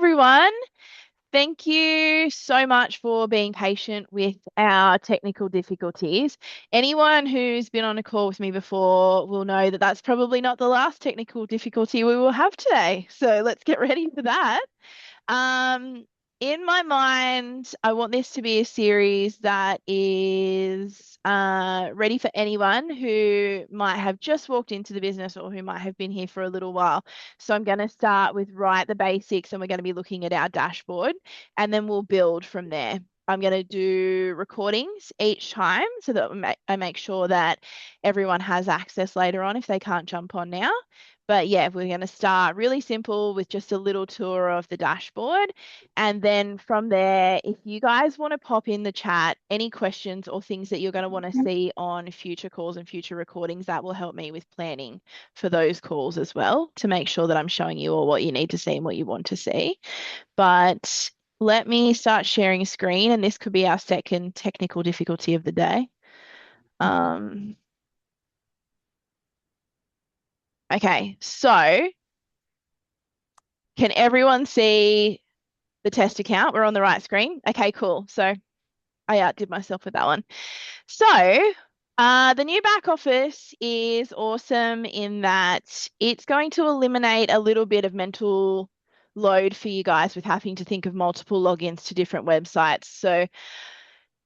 everyone. Thank you so much for being patient with our technical difficulties. Anyone who's been on a call with me before will know that that's probably not the last technical difficulty we will have today. So let's get ready for that. Um, in my mind, I want this to be a series that is ready for anyone who might have just walked into the business or who might have been here for a little while. So I'm going to start with right the basics, and we're going to be looking at our dashboard, and then we'll build from there. I'm going to do recordings each time so that I make sure that everyone has access later on if they can't jump on now. But yeah, we're going to start really simple with just a little tour of the dashboard. And then from there, if you guys want to pop in the chat, any questions or things that you're going to want to see on future calls and future recordings, that will help me with planning for those calls as well to make sure that I'm showing you all what you need to see and what you want to see. But let me start sharing a screen, and this could be our second technical difficulty of the day. Okay, so can everyone see the test account? We're on the right screen. Okay, cool. So I outdid myself with that one. So the new back office is awesome in that it's going to eliminate a little bit of mental load for you guys with having to think of multiple logins to different websites. So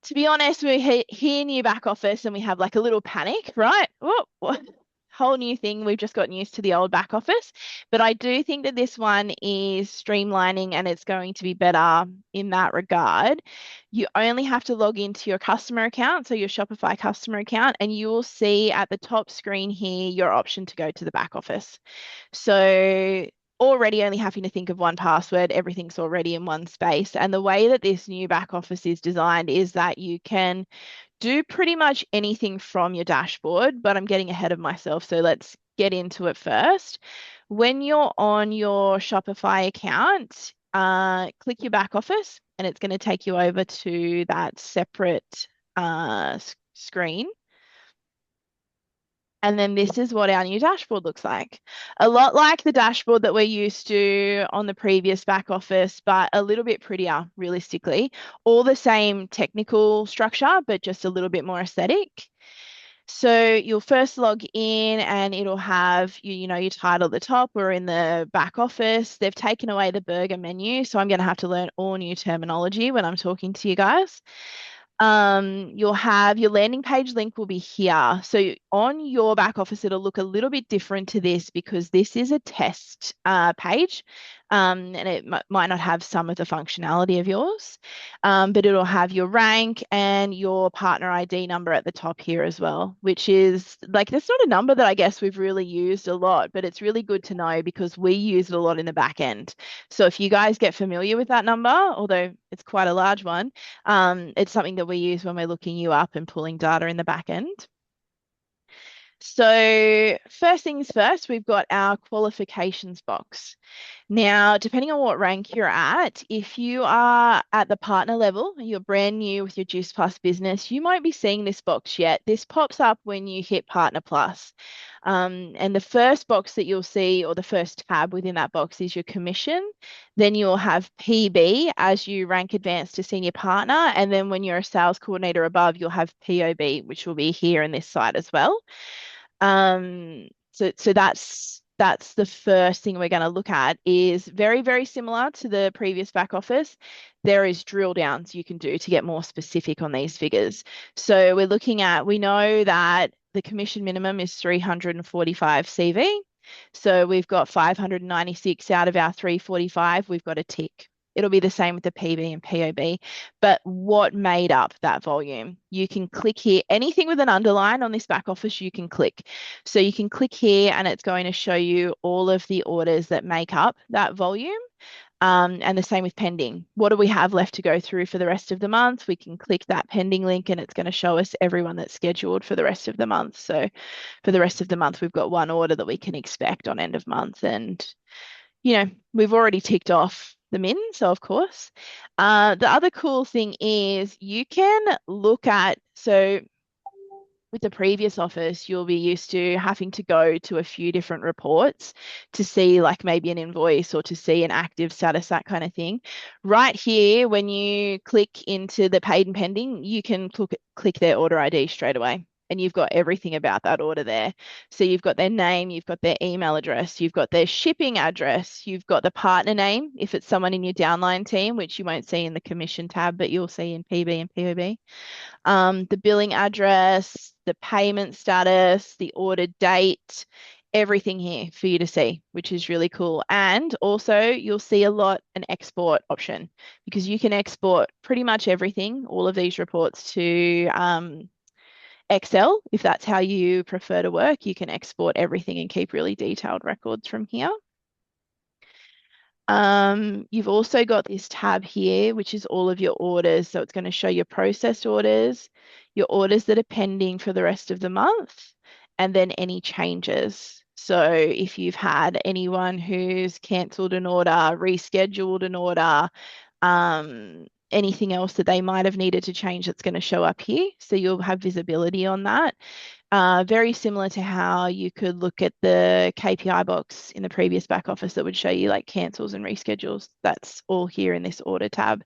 to be honest, we hear new back office and we have like a little panic, right? What? Whole new thing. We've just gotten used to the old back office. But I do think that this one is streamlining and it's going to be better in that regard. You only have to log into your customer account, so your Shopify customer account, and you will see at the top screen here your option to go to the back office. So already only having to think of one password, everything's already in one space. And the way that this new back office is designed is that you can do pretty much anything from your dashboard, but I'm getting ahead of myself. So let's get into it first. When you're on your Shopify account, click your back office and it's going to take you over to that separate screen. And then this is what our new dashboard looks like. A lot like the dashboard that we're used to on the previous back office, but a little bit prettier, realistically. All the same technical structure, but just a little bit more aesthetic. So you'll first log in and it'll have your title at the top. We're in the back office. They've taken away the burger menu, so I'm going to have to learn all new terminology when I'm talking to you guys. You'll have your landing page link will be here. So on your back office, it'll look a little bit different to this because this is a test page. And it might not have some of the functionality of yours, but it'll have your rank and your partner ID number at the top here as well, which is like, that's not a number that I guess we've really used a lot, but it's really good to know because we use it a lot in the back end. So if you guys get familiar with that number, although it's quite a large one, it's something that we use when we're looking you up and pulling data in the back end. So first things first, we've got our qualifications box. Now, depending on what rank you're at, if you are at the partner level, you're brand new with your Juice Plus business, you might be seeing this box yet. This pops up when you hit Partner Plus. And the first box that you'll see, or the first tab within that box, is your commission. Then you'll have PB as you rank advanced to senior partner. And then when you're a sales coordinator above, you'll have POB, which will be here in this side as well. So that's the first thing we're going to look at is very, very similar to the previous back office. There is drill downs you can do to get more specific on these figures. So we know that the commission minimum is 345 CV. So we've got 596 out of our 345. We've got a tick. It'll be the same with the PB and POB. But what made up that volume? You can click here. Anything with an underline on this back office, you can click. So you can click here and it's going to show you all of the orders that make up that volume. And the same with pending. What do we have left to go through for the rest of the month? We can click that pending link and it's going to show us everyone that's scheduled for the rest of the month. So for the rest of the month, we've got one order that we can expect on end of month. And, we've already ticked off the min, so of course. The other cool thing is you can look at, so with the previous office, you'll be used to having to go to a few different reports to see like maybe an invoice or to see an active status, that kind of thing. Right here, when you click into the paid and pending, you can click their order ID straight away. And you've got everything about that order there. So you've got their name, you've got their email address, you've got their shipping address, you've got the partner name, if it's someone in your downline team, which you won't see in the commission tab, but you'll see in PB and POB, the billing address, the payment status, the order date, everything here for you to see, which is really cool. And also, you'll see an export option because you can export pretty much everything, all of these reports to Excel. If that's how you prefer to work, you can export everything and keep really detailed records from here. You've also got this tab here, which is all of your orders. So it's going to show your processed orders, your orders that are pending for the rest of the month, and then any changes. So if you've had anyone who's cancelled an order, rescheduled an order, anything else that they might have needed to change, that's going to show up here. So you'll have visibility on that. Very similar to how you could look at the KPI box in the previous back office that would show you like cancels and reschedules. That's all here in this order tab.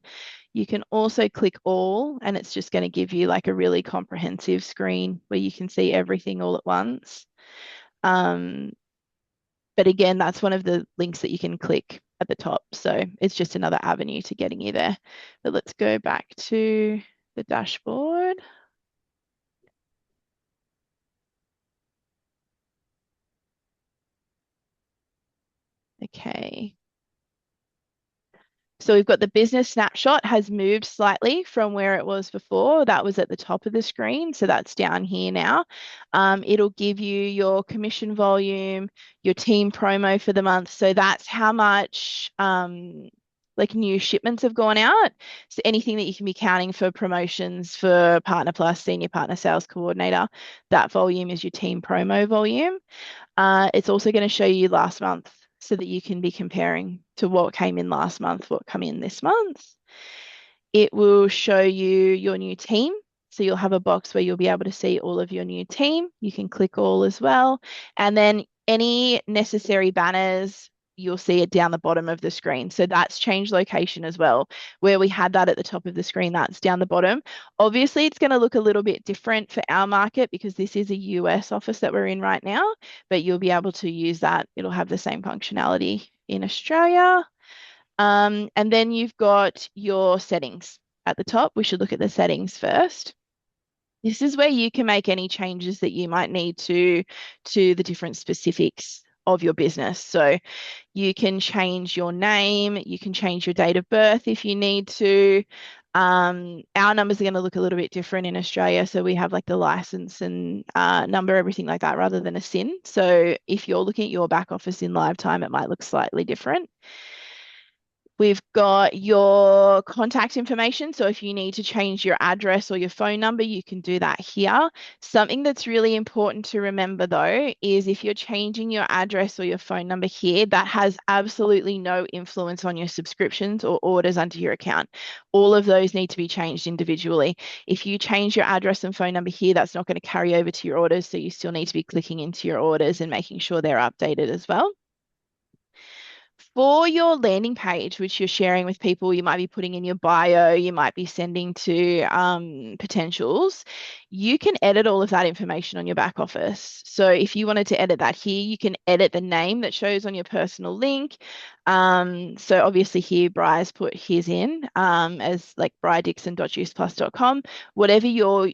You can also click all, and it's just going to give you like a really comprehensive screen where you can see everything all at once. But again, that's one of the links that you can click at the top. So it's just another avenue to getting you there. But let's go back to the dashboard. Okay. So we've got the business snapshot has moved slightly from where it was before. That was at the top of the screen. So that's down here now. It'll give you your commission volume, your team promo for the month. So that's how much like new shipments have gone out. So anything that you can be counting for promotions for Partner Plus, Senior Partner Sales Coordinator, that volume is your team promo volume. It's also going to show you last month so that you can be comparing to what came in last month, what come in this month. It will show you your new team. So you'll have a box where you'll be able to see all of your new team. You can click all as well. And then any necessary banners, you'll see it down the bottom of the screen. So that's changed location as well. Where we had that at the top of the screen, that's down the bottom. Obviously, it's going to look a little bit different for our market because this is a US office that we're in right now, but you'll be able to use that. It'll have the same functionality in Australia. And then you've got your settings at the top. We should look at the settings first. This is where you can make any changes that you might need to the different specifics of your business. So you can change your name, you can change your date of birth if you need to. Our numbers are going to look a little bit different in Australia. So we have like the license and number, everything like that, rather than a SIN. So if you're looking at your back office in live time, it might look slightly different. We've got your contact information. So if you need to change your address or your phone number, you can do that here. Something that's really important to remember though, is if you're changing your address or your phone number here, that has absolutely no influence on your subscriptions or orders under your account. All of those need to be changed individually. If you change your address and phone number here, that's not going to carry over to your orders. So you still need to be clicking into your orders and making sure they're updated as well. For your landing page, which you're sharing with people, you might be putting in your bio, you might be sending to potentials, you can edit all of that information on your back office. So if you wanted to edit that here, you can edit the name that shows on your personal link. So obviously here, Bry's put his in as like brydixon.juiceplus.com. Whatever your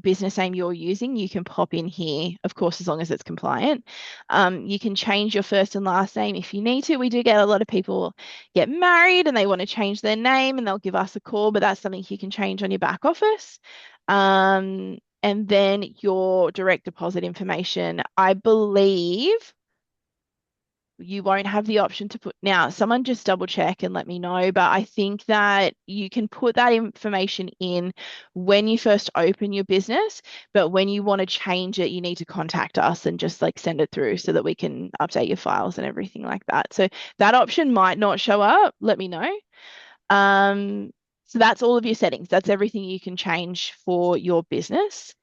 business name you're using, you can pop in here, of course, as long as it's compliant. You can change your first and last name if you need to. We do get a lot of people get married and they want to change their name and they'll give us a call, but that's something you can change on your back office. And then your direct deposit information, I believe you won't have the option to put now. Someone just double check and let me know, but I think that you can put that information in when you first open your business, but when you want to change it, you need to contact us and just like send it through so that we can update your files and everything like that. So that option might not show up. Let me know. So that's all of your settings. That's everything you can change for your business.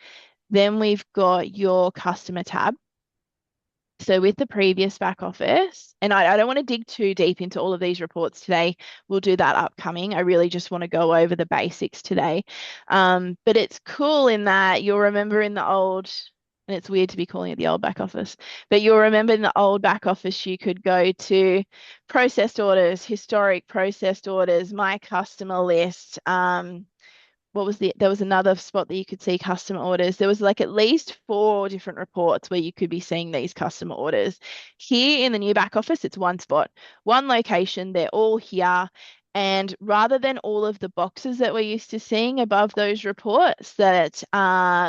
Then we've got your customer tab. So with the previous back office, and I don't want to dig too deep into all of these reports today. We'll do that upcoming. I really just want to go over the basics today. But it's cool in that you'll remember in the old, and it's weird to be calling it the old back office, but you'll remember in the old back office, you could go to processed orders, historic processed orders, my customer list, what was there was another spot that you could see customer orders. There was like at least four different reports where you could be seeing these customer orders. Here in the new back office, it's one spot, one location. They're all here. And rather than all of the boxes that we're used to seeing above those reports that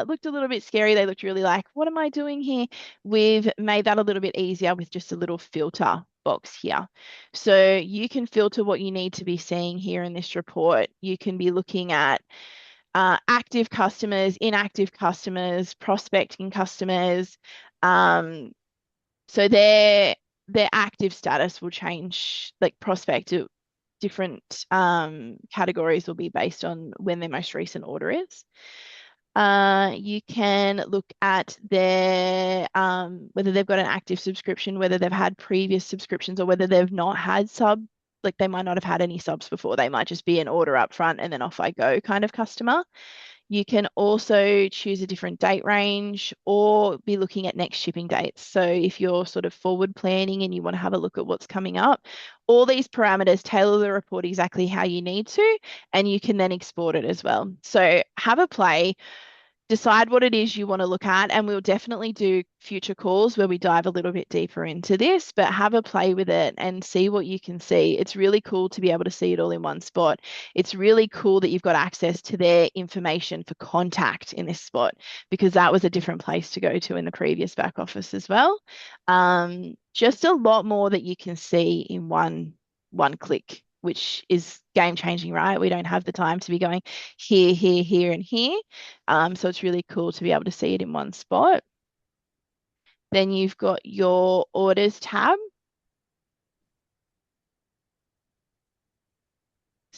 looked a little bit scary, they looked really like, what am I doing here? We've made that a little bit easier with just a little filter box here. So you can filter what you need to be seeing here in this report. You can be looking at active customers, inactive customers, prospecting customers. Um, so their active status will change, like prospective, different categories will be based on when their most recent order is. You can look at their whether they've got an active subscription, whether they've had previous subscriptions, or whether they've not had like they might not have had any subs before. They might just be an order up front and then off I go kind of customer. You can also choose a different date range or be looking at next shipping dates. So if you're sort of forward planning and you want to have a look at what's coming up, all these parameters tailor the report exactly how you need to, and you can then export it as well. So have a play, decide what it is you want to look at, and we'll definitely do future calls where we dive a little bit deeper into this, but have a play with it and see what you can see. It's really cool to be able to see it all in one spot. It's really cool that you've got access to their information for contact in this spot, because that was a different place to go to in the previous back office as well. Just a lot more that you can see in one click, which is game changing, right? We don't have the time to be going here, here, here, and here. So it's really cool to be able to see it in one spot. Then you've got your orders tab.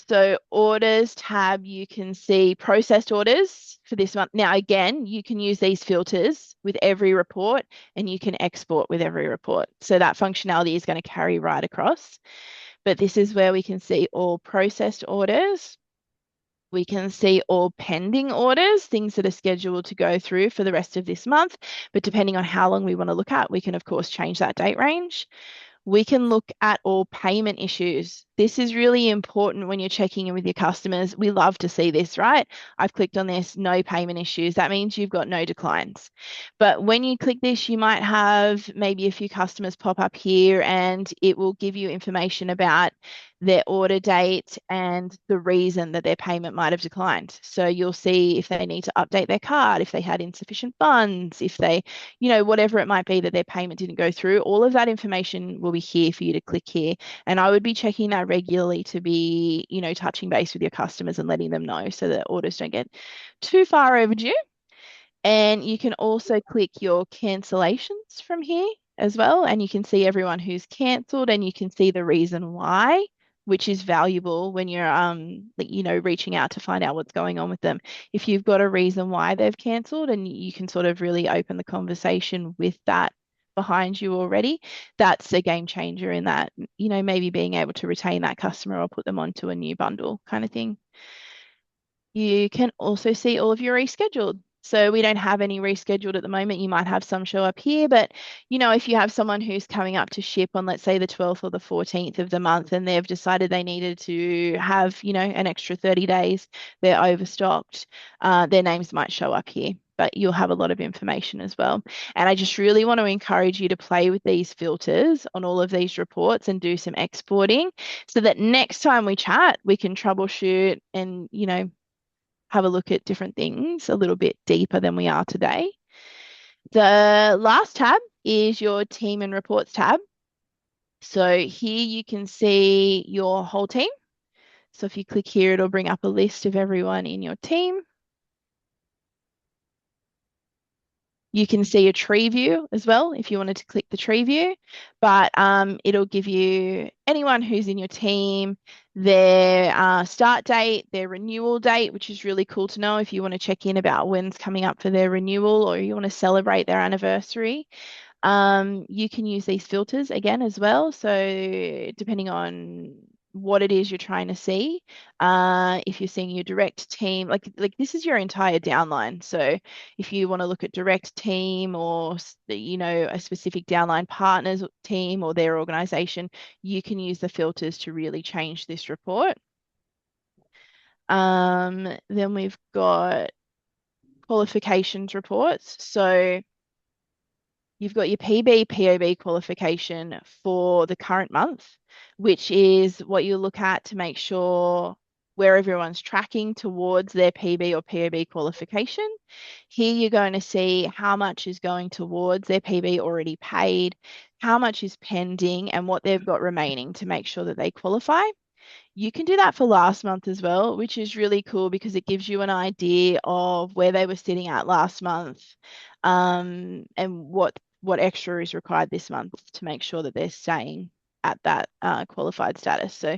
So orders tab, you can see processed orders for this month. Now, again, you can use these filters with every report and you can export with every report. So that functionality is going to carry right across. But this is where we can see all processed orders. We can see all pending orders, things that are scheduled to go through for the rest of this month. But depending on how long we want to look at, we can, of course, change that date range. We can look at all payment issues. This is really important when you're checking in with your customers. We love to see this, right? I've clicked on this, no payment issues. That means you've got no declines. But when you click this, you might have maybe a few customers pop up here and it will give you information about their order date and the reason that their payment might have declined. So you'll see if they need to update their card, if they had insufficient funds, if they, whatever it might be that their payment didn't go through. All of that information will be here for you to click here. And I would be checking that regularly to be, touching base with your customers and letting them know so that orders don't get too far overdue. And you can also click your cancellations from here as well. And you can see everyone who's cancelled and you can see the reason why, which is valuable when you're reaching out to find out what's going on with them. If you've got a reason why they've cancelled and you can sort of really open the conversation with that behind you already, that's a game changer in that, maybe being able to retain that customer or put them onto a new bundle kind of thing. You can also see all of your rescheduled. So we don't have any rescheduled at the moment. You might have some show up here, but if you have someone who's coming up to ship on, let's say, the 12th or the 14th of the month, and they've decided they needed to have, an extra 30 days, they're overstocked, their names might show up here, but you'll have a lot of information as well. And I just really want to encourage you to play with these filters on all of these reports and do some exporting so that next time we chat, we can troubleshoot and, have a look at different things a little bit deeper than we are today. The last tab is your team and reports tab. So here you can see your whole team. So if you click here, it'll bring up a list of everyone in your team. You can see a tree view as well if you wanted to click the tree view, but it'll give you anyone who's in your team, their start date, their renewal date, which is really cool to know if you want to check in about when's coming up for their renewal or you want to celebrate their anniversary. You can use these filters again as well. So depending on what it is you're trying to see, if you're seeing your direct team, like this is your entire downline. So if you want to look at direct team or a specific downline partners team or their organization, you can use the filters to really change this report. Then we've got qualifications reports. So you've got your PB, POB qualification for the current month, which is what you look at to make sure where everyone's tracking towards their PB or POB qualification. Here you're going to see how much is going towards their PB already paid, how much is pending, and what they've got remaining to make sure that they qualify. You can do that for last month as well, which is really cool because it gives you an idea of where they were sitting at last month, and what extra is required this month to make sure that they're staying at that qualified status. So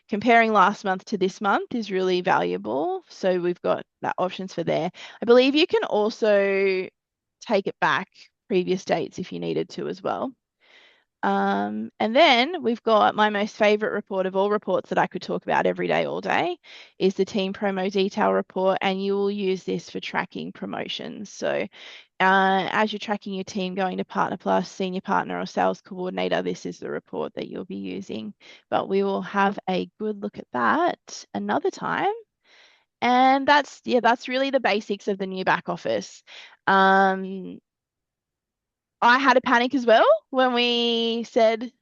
comparing last month to this month is really valuable. So we've got that options for there. I believe you can also take it back previous dates if you needed to as well. And then we've got my most favorite report of all reports that I could talk about every day, all day, is the team promo detail report, and you will use this for tracking promotions. So as you're tracking your team going to Partner Plus, Senior Partner, or Sales Coordinator, this is the report that you'll be using. But we will have a good look at that another time. And that's really the basics of the new back office. Um, I had a panic as well when we said, if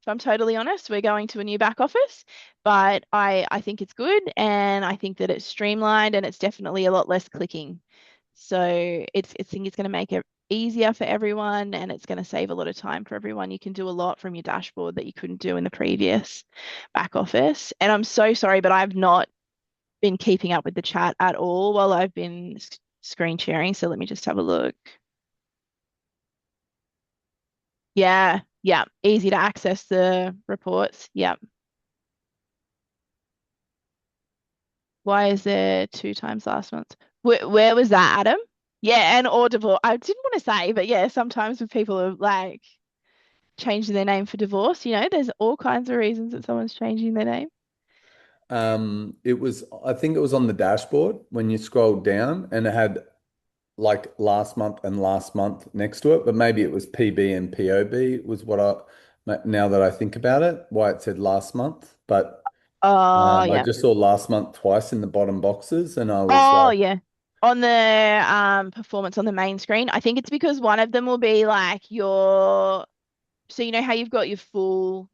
I'm totally honest, we're going to a new back office, but I think it's good and I think that it's streamlined and it's definitely a lot less clicking. So I think it's going to make it easier for everyone and it's going to save a lot of time for everyone. You can do a lot from your dashboard that you couldn't do in the previous back office. And I'm so sorry, but I've not been keeping up with the chat at all while I've been screen sharing. So let me just have a look. Yeah, yeah, easy to access the reports. Yeah. Why is there two times last month? Where was that, Adam? Yeah, and audible. I didn't want to say, but yeah, sometimes when people are like changing their name for divorce, there's all kinds of reasons that someone's changing their name. I think it was on the dashboard when you scrolled down and it had like last month and last month next to it, but maybe it was PB and POB was now that I think about it, why it said last month. But Oh, I yeah. just saw last month twice in the bottom boxes and I was Oh, like, yeah. On the performance on the main screen, I think it's because one of them will be like so you know how you've got your full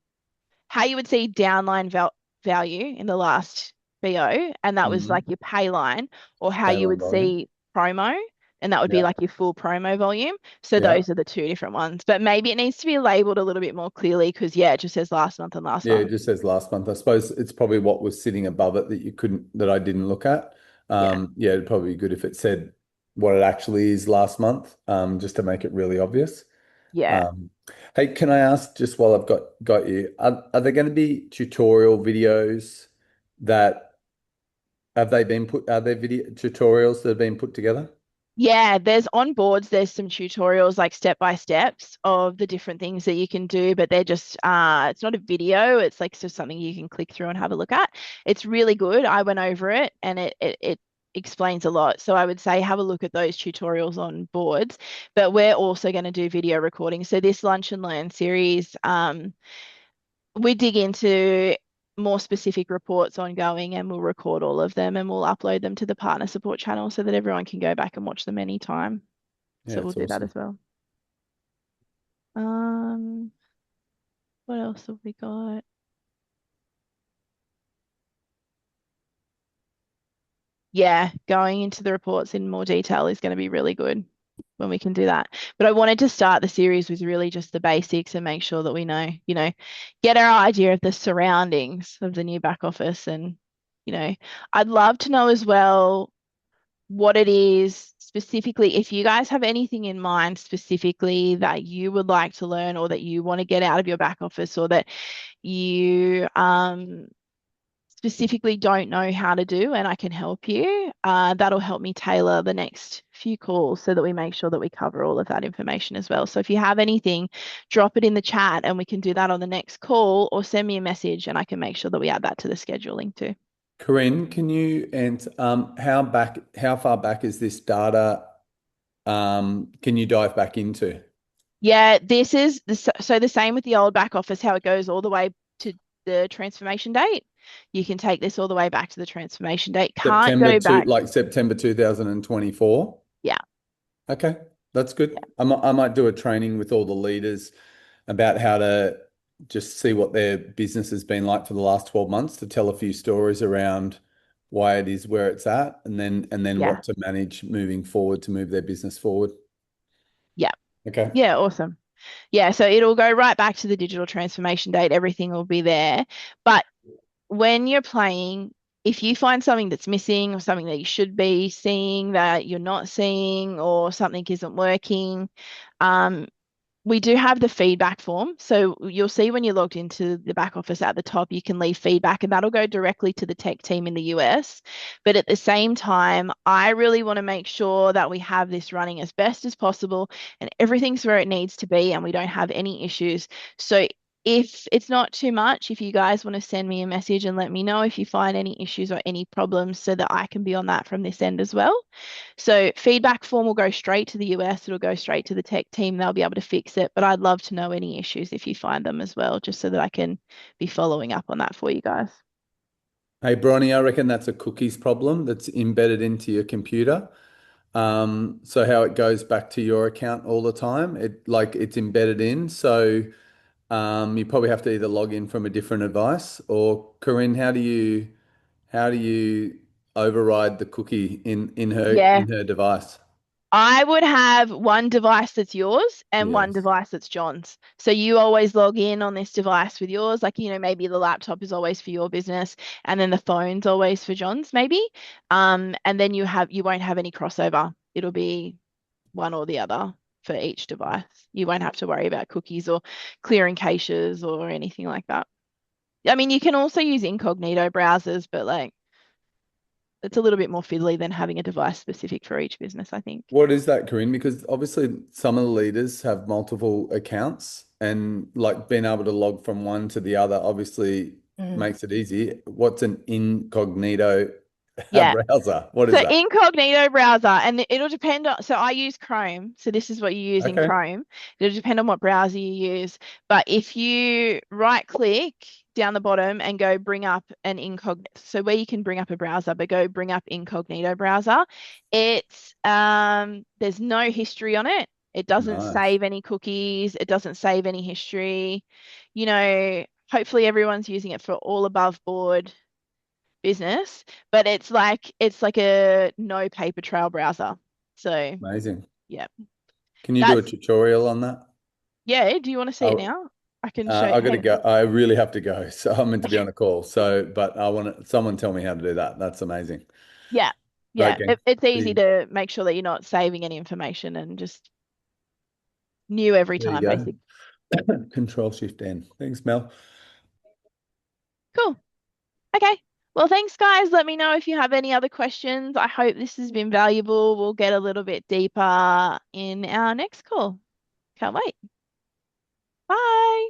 how you would see downline value in the last BO, and that was like mm, your pay line, or how pay you line would volume. see promo, and that would be Yeah. like your full promo volume. So Yeah. those are the two different ones. But maybe it needs to be labeled a little bit more clearly because, yeah, it just says last month and last Yeah, month. it just says last month. I suppose it's probably what was sitting above it that you couldn't, that I didn't look at. Yeah. Yeah, it'd probably be good if it said what it actually is last month, just to make it really obvious. Yeah. Um, hey, can I ask just while I've got you, are there going to be tutorial videos that are there video tutorials that have been put together? Yeah, there's on boards, there's some tutorials like step by steps of the different things that you can do, but they're just it's not a video, it's like just something you can click through and have a look at. It's really good. I went over it and it explains a lot. So I would say have a look at those tutorials on boards, but we're also going to do video recording. So this Lunch and Learn series, we dig into more specific reports ongoing and we'll record all of them and we'll upload them to the partner support channel so that everyone can go back and watch them anytime. Yeah, So we'll it's do that awesome. as well. Um, what else have we got? Yeah, going into the reports in more detail is going to be really good when we can do that. But I wanted to start the series with really just the basics and make sure that we know, get our idea of the surroundings of the new back office. And, I'd love to know as well what it is specifically, if you guys have anything in mind specifically that you would like to learn or that you want to get out of your back office or that you specifically don't know how to do and I can help you, that'll help me tailor the next few calls so that we make sure that we cover all of that information as well. So if you have anything, drop it in the chat and we can do that on the next call or send me a message and I can make sure that we add that to the scheduling too. Corinne, can you and how far back is this data? Can you dive back into? Yeah, this is so the same with the old back office, how it goes all the way to the transformation date. You can take this all the way back to the transformation date. Can't September go to back. like September 2024. Yeah, Okay, that's good. I might do a training with all the leaders about how to just see what their business has been like for the last 12 months to tell a few stories around why it is where it's at and then yeah, what to manage moving forward to move their business forward. yeah, Okay. yeah, awesome. Yeah, so it'll go right back to the digital transformation date. Everything will be there. But when you're playing, if you find something that's missing or something that you should be seeing that you're not seeing or something isn't working, um, we do have the feedback form. So you'll see when you're logged into the back office at the top, you can leave feedback and that'll go directly to the tech team in the US. But at the same time, I really want to make sure that we have this running as best as possible and everything's where it needs to be and we don't have any issues. So if it's not too much, if you guys want to send me a message and let me know if you find any issues or any problems so that I can be on that from this end as well. So feedback form will go straight to the US. It'll go straight to the tech team. They'll be able to fix it. But I'd love to know any issues if you find them as well, just so that I can be following up on that for you guys. Hey, Bronny, I reckon that's a cookies problem that's embedded into your computer. So how it goes back to your account all the time, it's embedded in. So you probably have to either log in from a different device or Corinne, how do you override the cookie in her Yeah. in her device? I would have one device that's yours and one Yes. device that's John's. So you always log in on this device with yours. Like, maybe the laptop is always for your business and then the phone's always for John's, maybe. And then you won't have any crossover. It'll be one or the other for each device. You won't have to worry about cookies or clearing caches or anything like that. I mean, you can also use incognito browsers, but like it's a little bit more fiddly than having a device specific for each business, I think. What is that, Corinne? Because obviously some of the leaders have multiple accounts and like being able to log from one to the other obviously Mm. makes it easy. What's an incognito Yeah. browser? What So is that? incognito browser, and it'll depend on, so I use Chrome. So this is what you use in Okay. Chrome. It'll depend on what browser you use. But if you right click down the bottom and go bring up an incognito, so where you can bring up a browser, but go bring up incognito browser, there's no history on it. It doesn't Nice. save any cookies. It doesn't save any history. Hopefully everyone's using it for all above board business, but it's like a no paper trail browser. So Amazing. yeah, Can you do a that's tutorial on that? yeah. Do you want to see it Oh, now? I can show I you. got to Hang go. on. I really have to go. So I'm meant to be on a call. So, but I want someone tell me how to do that. That's amazing. Yeah, yeah. Right, gang. It's See easy you. to make sure that you're not saving any information and just new every There you time, go. basically. Control Shift N. Thanks, Mel. Cool. Okay. Well, thanks, guys. Let me know if you have any other questions. I hope this has been valuable. We'll get a little bit deeper in our next call. Can't wait. Bye.